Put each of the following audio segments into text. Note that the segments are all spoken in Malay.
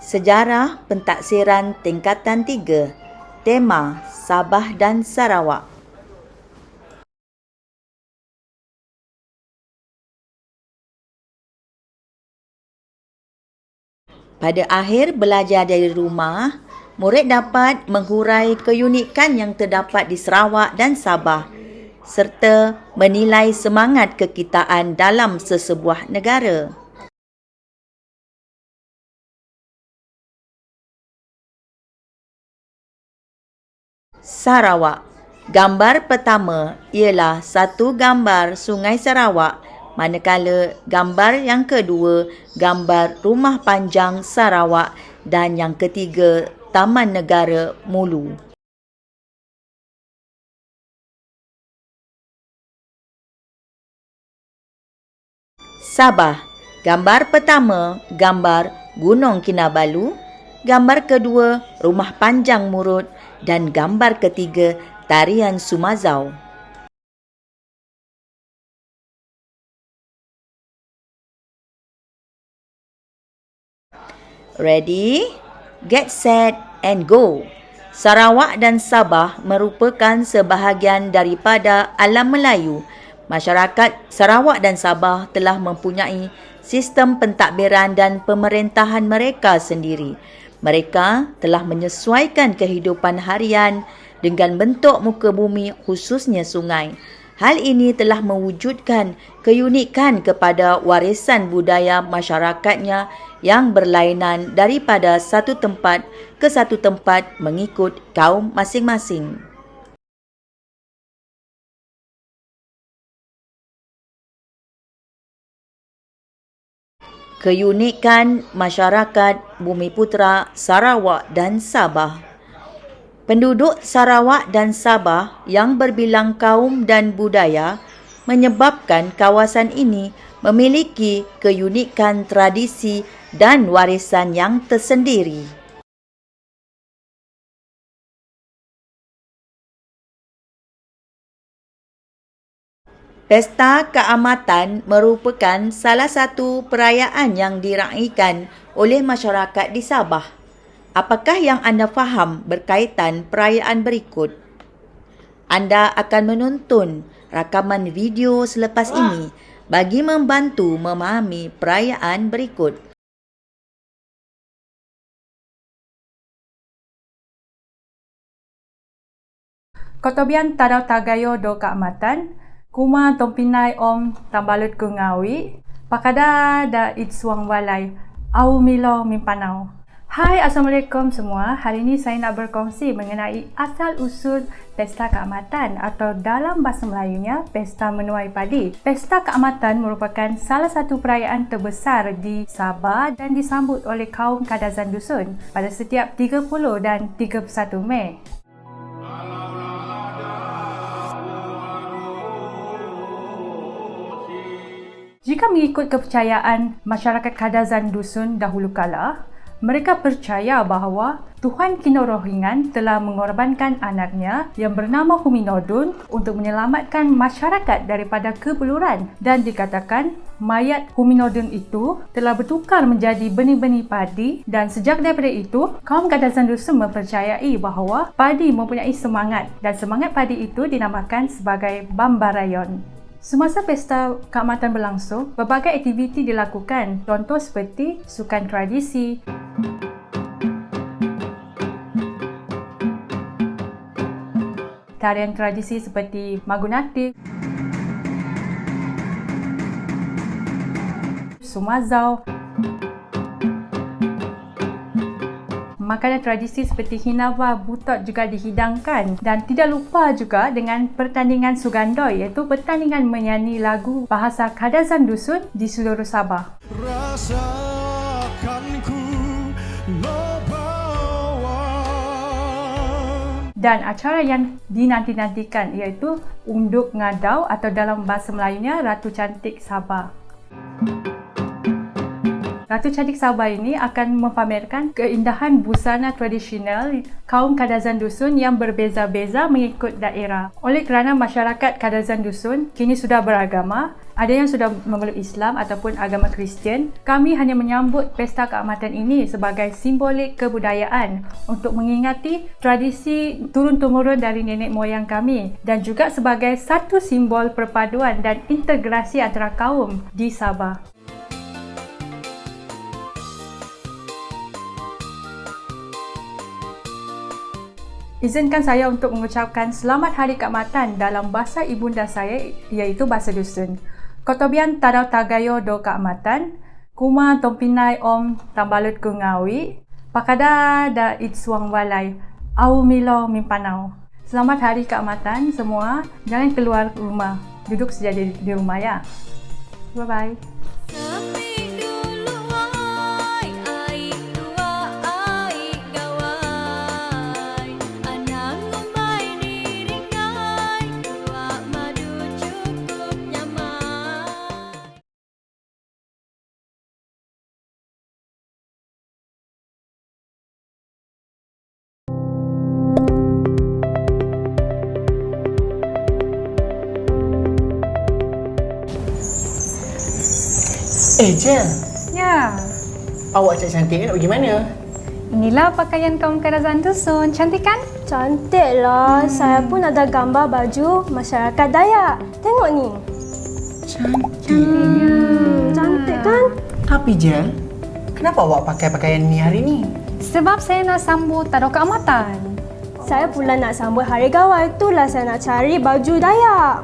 Sejarah Pentaksiran Tingkatan 3. Tema Sabah dan Sarawak. Pada akhir belajar dari rumah, murid dapat menghurai keunikan yang terdapat di Sarawak dan Sabah serta menilai semangat kekitaan dalam sesebuah negara. Sarawak. Gambar pertama ialah satu gambar Sungai Sarawak, manakala gambar yang kedua gambar Rumah Panjang Sarawak dan yang ketiga Taman Negara Mulu. Sabah. Gambar pertama gambar Gunung Kinabalu, gambar kedua Rumah Panjang Murut dan gambar ketiga Tarian Sumazau. Ready, get set and go. Sarawak dan Sabah merupakan sebahagian daripada alam Melayu. Masyarakat Sarawak dan Sabah telah mempunyai sistem pentadbiran dan pemerintahan mereka sendiri. Mereka telah menyesuaikan kehidupan harian dengan bentuk muka bumi khususnya sungai. Hal ini telah mewujudkan keunikan kepada warisan budaya masyarakatnya yang berlainan daripada satu tempat ke satu tempat mengikut kaum masing-masing. Keunikan masyarakat Bumiputera Sarawak dan Sabah. Penduduk Sarawak dan Sabah yang berbilang kaum dan budaya menyebabkan kawasan ini memiliki keunikan tradisi dan warisan yang tersendiri. Pesta Keamatan merupakan salah satu perayaan yang diraikan oleh masyarakat di Sabah. Apakah yang anda faham berkaitan perayaan berikut? Anda akan menonton rakaman video selepas ini bagi membantu memahami perayaan berikut. Kotobian Tadau Tagayo Do Keamatan, Kuma Tompinai Om Tambalut Kungawi, Pakada Da Itsuang Walai, Au Milo Mimpanau. Hai, Assalamualaikum semua. Hari ini saya nak berkongsi mengenai asal-usul Pesta Keamatan atau dalam bahasa Melayunya, Pesta Menuai Padi. Pesta Keamatan merupakan salah satu perayaan terbesar di Sabah dan disambut oleh kaum Kadazan Dusun pada setiap 30 dan 31 Mei. Jika mengikut kepercayaan masyarakat Kadazan Dusun dahulu kala, mereka percaya bahawa Tuhan Kinorohingan telah mengorbankan anaknya yang bernama Huminodun untuk menyelamatkan masyarakat daripada kebeluran, dan dikatakan mayat Huminodun itu telah bertukar menjadi benih-benih padi, dan sejak daripada itu kaum Kadazan Dusun mempercayai bahawa padi mempunyai semangat, dan semangat padi itu dinamakan sebagai Bambarayon. Semasa Pesta Keamatan berlangsung, berbagai aktiviti dilakukan, contoh seperti sukan tradisi, tarian tradisi seperti Magunatif, Sumazau, makanan tradisi seperti hinawa butot juga dihidangkan, dan tidak lupa juga dengan pertandingan sugandoi, iaitu pertandingan menyanyi lagu bahasa Kadazan Dusun di seluruh Sabah. Dan acara yang dinanti-nantikan iaitu Unduk Ngadau atau dalam bahasa Melayunya Ratu Cantik Sabah. Ratu Cantik Sabah ini akan mempamerkan keindahan busana tradisional kaum Kadazan Dusun yang berbeza-beza mengikut daerah. Oleh kerana masyarakat Kadazan Dusun kini sudah beragama, ada yang sudah memeluk Islam ataupun agama Kristian, kami hanya menyambut pesta keamatan ini sebagai simbolik kebudayaan untuk mengingati tradisi turun-temurun dari nenek moyang kami dan juga sebagai satu simbol perpaduan dan integrasi antara kaum di Sabah. Izinkan saya untuk mengucapkan Selamat Hari Keamatan dalam bahasa ibunda saya, iaitu bahasa Dusun. Kotobian Tadau Tagayo Do Keamatan, Kuma Tompinai Om Tambalut Kungawi, Pakada Da Itsuang Walai, Au Milo Mimpanau. Selamat Hari Keamatan semua, jangan keluar rumah, duduk saja di rumah ya. Bye-bye. Jel, Ya, awak cantik ni nak pergi mana? inilah pakaian kaum Kadazan Dusun. Cantik kan? Cantiklah. Saya pun ada gambar baju masyarakat Dayak. Tengok ni. Cantik. Cantik kan? Tapi Jel, kenapa awak pakai pakaian ni hari ni? Sebab saya nak sambut Tadau Keamatan. Saya pula nak sambut Hari Gawai. Itulah saya nak cari baju Dayak.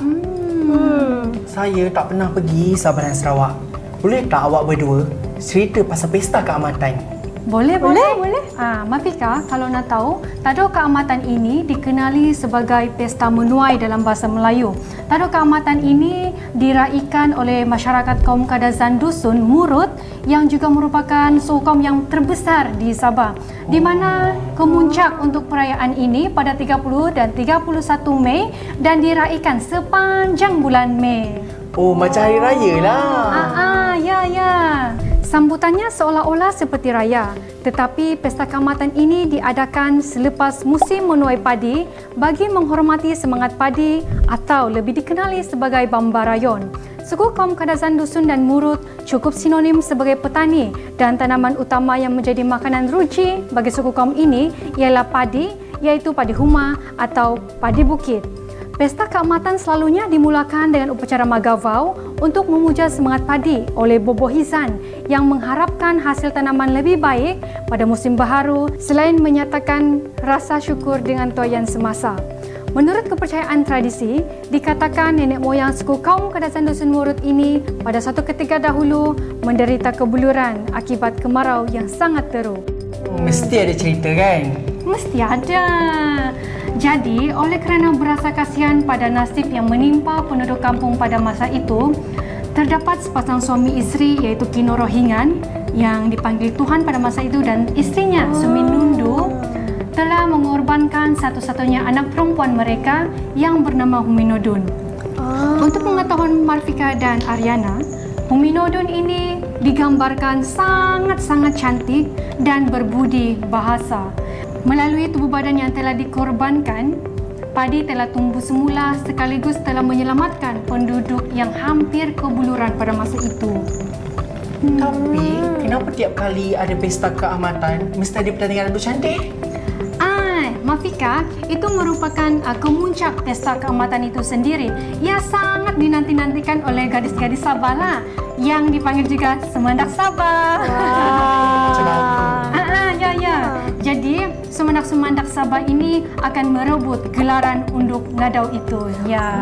Saya tak pernah pergi Sabah dan Sarawak. Boleh tak awak berdua cerita pasal pesta keamatan? Boleh. Mafika, kalau nak tahu, Tadau Keamatan ini dikenali sebagai pesta menuai dalam bahasa Melayu. Tadau Keamatan ini diraikan oleh masyarakat kaum Kadazan Dusun Murut yang juga merupakan suku kaum yang terbesar di Sabah. Di mana kemuncak untuk perayaan ini pada 30 dan 31 Mei dan diraikan sepanjang bulan Mei. Oh, macam hari raya lah. Ya. Sambutannya seolah-olah seperti raya, tetapi pesta keamatan ini diadakan selepas musim menuai padi bagi menghormati semangat padi atau lebih dikenali sebagai Bambarayon. Suku kaum Kadazan Dusun dan Murut cukup sinonim sebagai petani dan tanaman utama yang menjadi makanan ruji bagi suku kaum ini ialah padi, iaitu padi huma atau padi bukit. Pesta keamatan selalunya dimulakan dengan upacara Magavau untuk memuja semangat padi oleh Bobohizan yang mengharapkan hasil tanaman lebih baik pada musim baharu selain menyatakan rasa syukur dengan toyan semasa. Menurut kepercayaan tradisi, dikatakan nenek moyang suku kaum Kadazan Dusun Murut ini pada satu ketika dahulu menderita kebuluran akibat kemarau yang sangat teruk. Mesti ada cerita kan? Mesti ada. Jadi, oleh kerana berasa kasihan pada nasib yang menimpa penduduk kampung pada masa itu, terdapat sepasang suami isteri iaitu Kino Rohingan yang dipanggil Tuhan pada masa itu dan istrinya Sumin Nundu telah mengorbankan satu-satunya anak perempuan mereka yang bernama Huminodun. Untuk pengetahuan Marfika dan Ariana, Huminodun ini digambarkan sangat-sangat cantik dan berbudi bahasa. Melalui tubuh badan yang telah dikorbankan, padi telah tumbuh semula sekaligus telah menyelamatkan penduduk yang hampir kebuluran pada masa itu. Tapi, kenapa tiap kali ada pesta keamatan, mesti ada pertandingan adu cantik? Mafika, itu merupakan kemuncak pesta keamatan itu sendiri yang sangat dinanti-nantikan oleh gadis-gadis Sabah lah, yang dipanggil juga Semendak Sabah. Ya. Jadi, Semendak Sabah ini akan merebut gelaran unduk ngadau itu. Ya.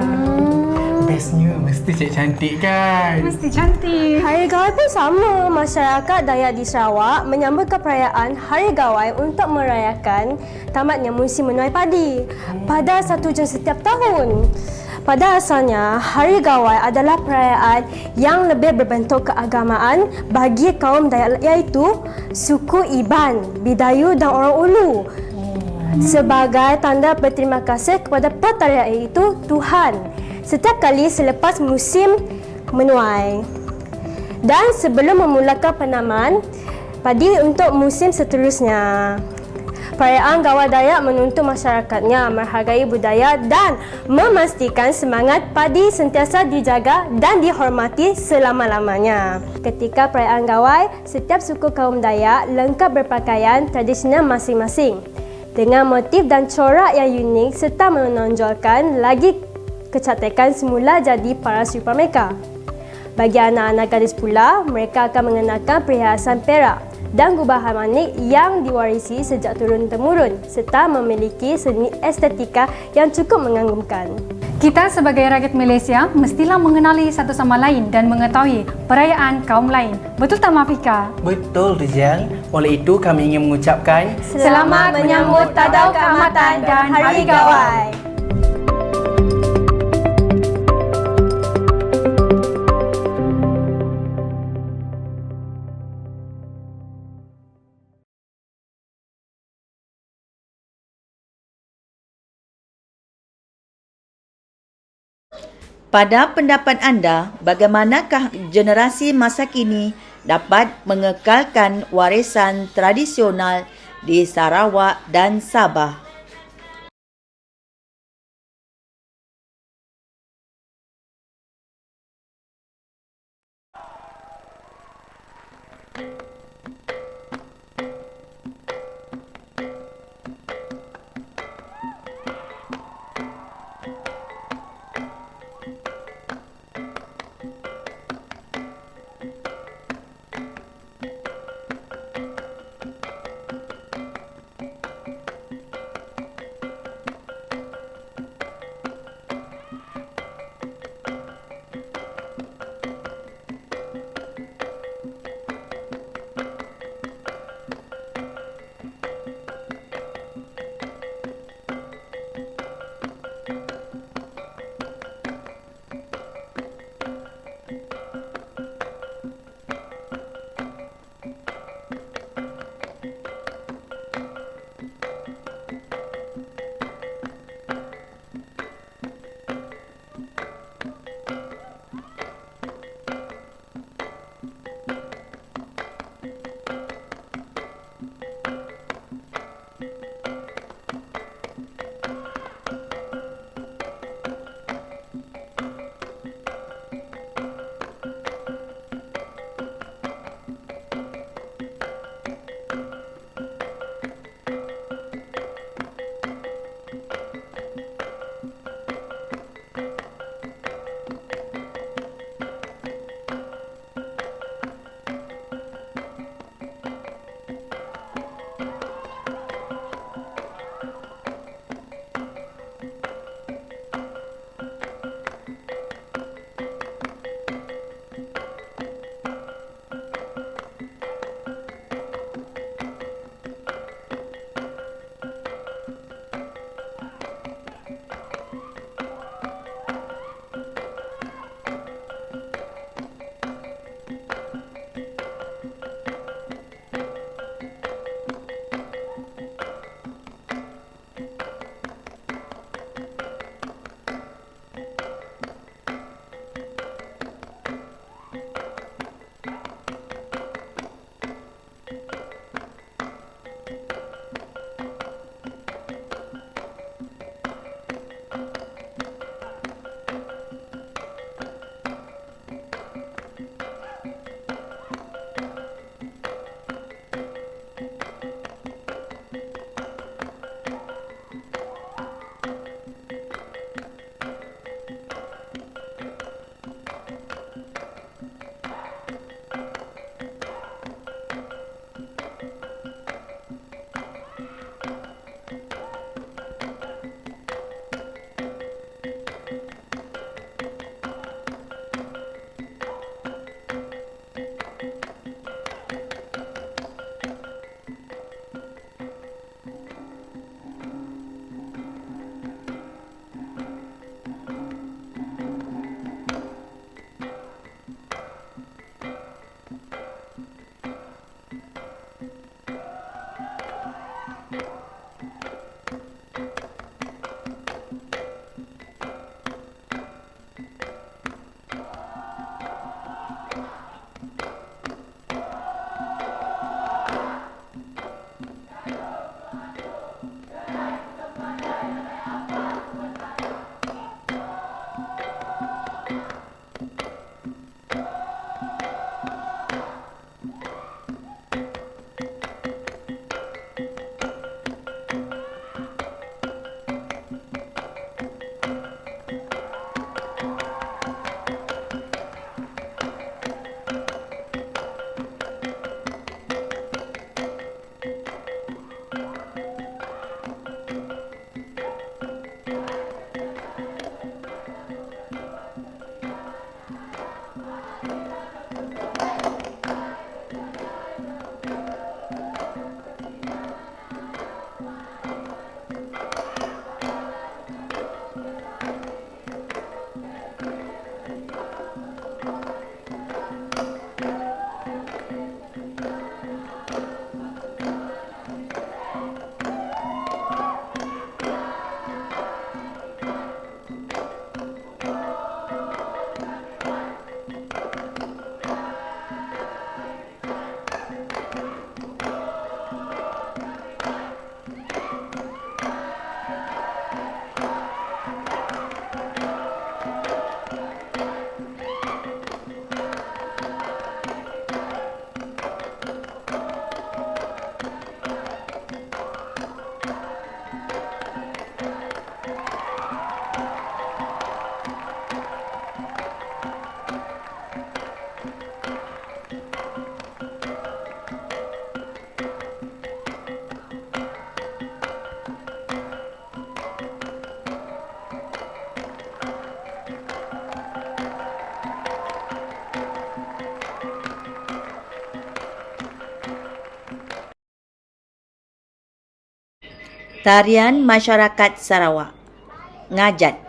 Bestnya mesti cik cantik kan? Mesti cantik. Hari Gawai pun sama. Masyarakat Dayak di Sarawak menyambutkan perayaan Hari Gawai untuk merayakan tamatnya musim menuai padi pada 1 Jun setiap tahun. Pada asalnya, Hari Gawai adalah perayaan yang lebih berbentuk keagamaan bagi kaum Dayak, iaitu suku Iban, Bidayu dan orang Ulu. Sebagai tanda berterima kasih kepada petari, iaitu Tuhan, setiap kali selepas musim menuai. Dan sebelum memulakan penaman padi untuk musim seterusnya, perayaan Gawai Dayak menuntut masyarakatnya menghargai budaya dan memastikan semangat padi sentiasa dijaga dan dihormati selama-lamanya. Ketika perayaan Gawai, setiap suku kaum Dayak lengkap berpakaian tradisional masing-masing dengan motif dan corak yang unik serta menonjolkan lagi kecantikan semula jadi paras rupa mereka. Bagi anak-anak gadis pula, mereka akan mengenakan perhiasan perak dan gubahan manik yang diwarisi sejak turun-temurun serta memiliki seni estetika yang cukup mengagumkan. Kita sebagai rakyat Malaysia mestilah mengenali satu sama lain dan mengetahui perayaan kaum lain. Betul tak Mafika? Betul Rizal. Oleh itu kami ingin mengucapkan Selamat menyambut Tadau Keamatan dan Hari Gawai. Pada pendapat anda, bagaimanakah generasi masa kini dapat mengekalkan warisan tradisional di Sarawak dan Sabah? Tarian masyarakat Sarawak. Ngajat.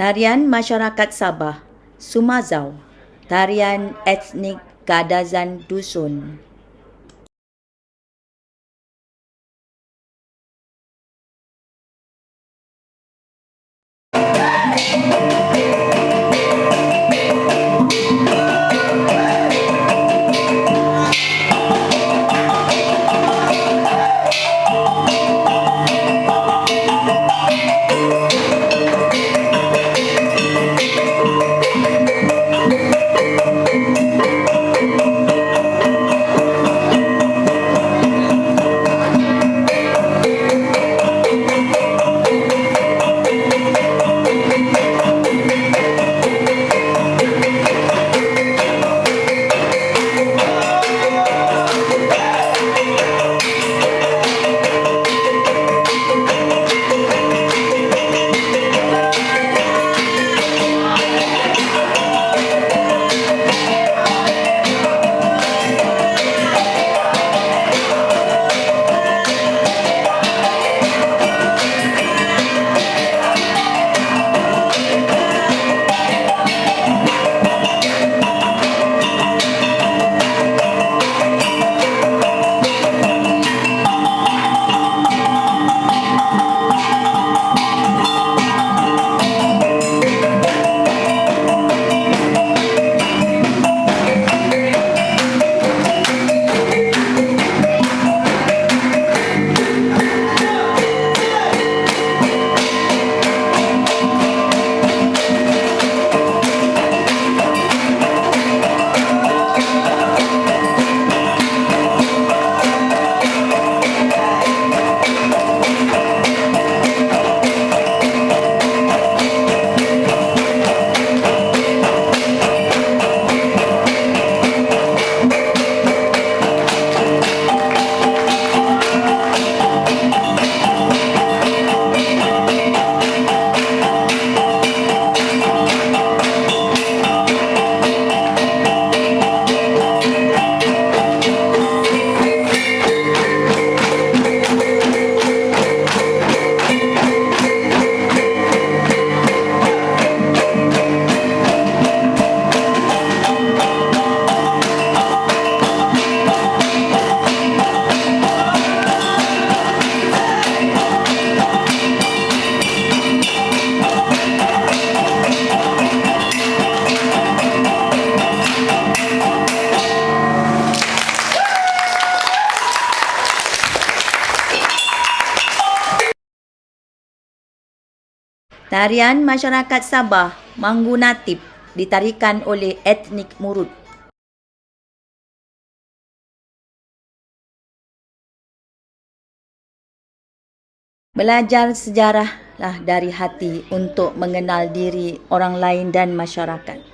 Tarian masyarakat Sabah, Sumazau. Tarian etnik Kadazan Dusun. Tarian masyarakat Sabah, Manggu Natib, ditarikan oleh etnik Murut. Belajar sejarahlah dari hati untuk mengenal diri orang lain dan masyarakat.